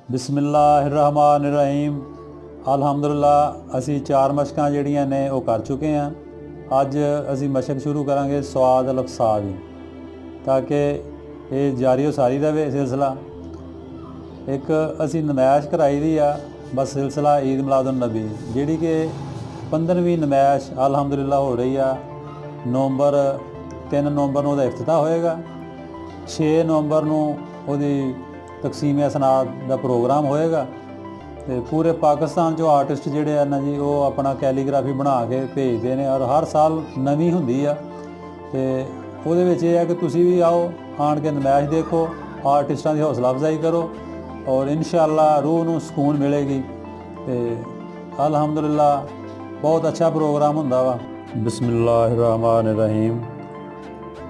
बिस्मिल्लाहिर्रहमानिर्रहीम। अल्हम्दुलिल्लाह असी 4 मशकां जिहड़ियां ने वो कर चुके हैं। अज असी मशक शुरू करांगे स्वाद अलफसाद ताकि ये जारी हो सारी रहे सिलसिला। एक असी नमैश कराई दी आ बस सिलसिला ईद मिलादुन नबी जिहड़ी कि 15वीं नमैश अल्हम्दुलिल्लाह हो रही आ। नवंबर 3 नवंबर नूं इफ्तिताह होएगा। 6 नवंबर नूं उहदी तकसीम असनाद का प्रोग्राम होएगा। तो पूरे पाकिस्तान चो आर्टिस्ट जोड़े हैं ना जी वो अपना कैलीग्राफी बना के भेजते हैं और हर साल नवी होंगी आ। तो वो है कि तुसी भी आओ आन के नमैश देखो, आर्टिस्टां की हौसला अफजाई करो और इंशाअल्लाह रूह नूं सुकून मिलेगी। तो अल्हम्दुलिल्लाह बहुत अच्छा प्रोग्राम होंदा वा। बिस्मिल्लाहिर्रहमानिर्रहीम।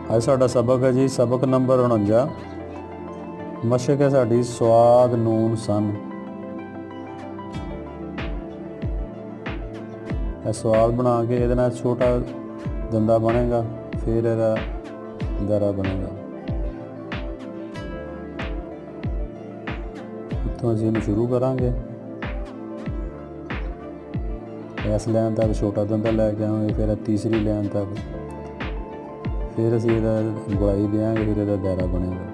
अज साडा सबक है जी सबक नंबर 49। मशक है साड़ी स्वाद नून सन। स्वाद बना के ये छोटा दंदा बनेगा, फिर यदा दायरा बनेगा। इतों असीं इहनूं शुरू करांगे। इस लाइन तक छोटा दंदा लैके आएंगे, फिर तीसरी लाइन तक, फिर असीं इहदा गुआई देंगे, फिर यदा दायरा बनेगा।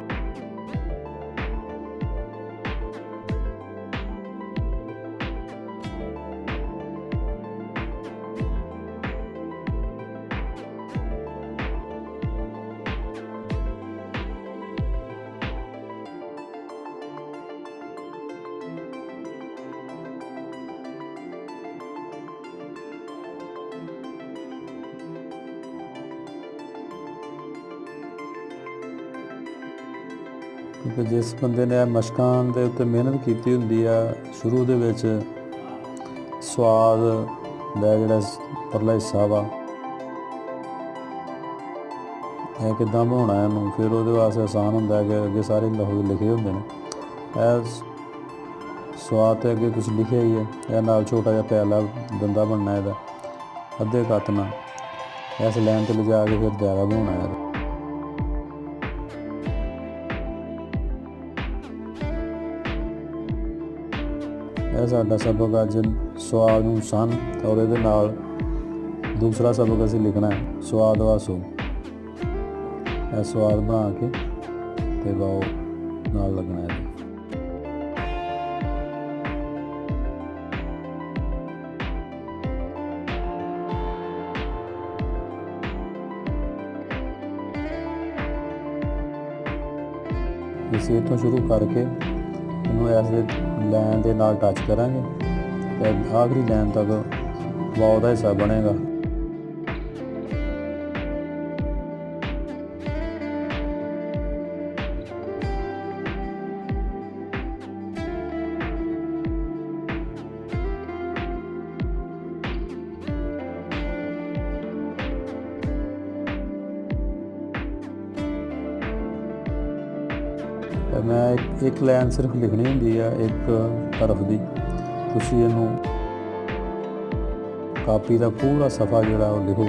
क्योंकि जिस बंदे ने मशकां दे उत्ते मेहनत की होंदी आ, शुरू दे विच स्वाद दा जिहड़ा परला हिस्सा वा किदां बनाउणा है इहनूं, फिर उहदे वास्ते आसान हुंदा है कि अगे सारे लफ्ज़ लिखे हुंदे ने। स्वाद ते अगे कुछ लिखिया ही है। यह नाल छोटा जिहा प्याला दंदा बनना है अद्धे कत नाल इस लाइन ते लिजा के फिर दायरा बनाउणा है। यह साडा सबक अज स्वाद नूं सन और ये नाल दूसरा सबक असीं लिखना है स्वाद वासो। यह स्वाद बना के ते वाओ नाल लगना है। इसे इतों शुरू करके इनू ऐसे लाइन के नाल टच करांगे तो आखिरी लाइन तक वाओ का हिस्सा बनेगा। मैं एक लाइन सिर्फ लिखनी होंगी है एक हरफ की। तुसी इहनूं कापी का पूरा सफ़ा जिहड़ा वो लिखो।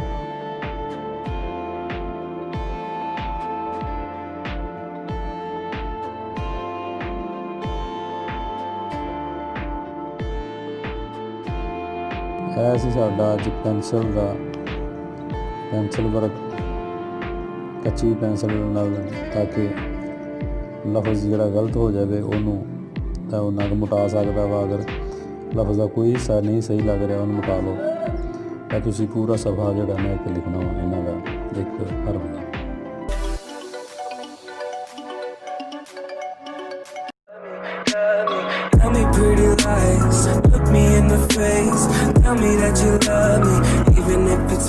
है सी साडा अज पेंसिल वर्क कच्ची पेंसिल नाल, ताकि लफ्ज़ जिहड़ा गलत हो जाए उन्होंने उन्ना को मिटा सकता वा। अगर लफ्ज़ का कोई हिस्सा नहीं सही लग रहा उन्होंने मिटा लो। तो तुसी पूरा सफ़ा जिहड़ा ना एक लिखना वा इन्हां दा एक हरफ दा। Tell me pretty lies, look me in the face, tell me that you love me, even if it's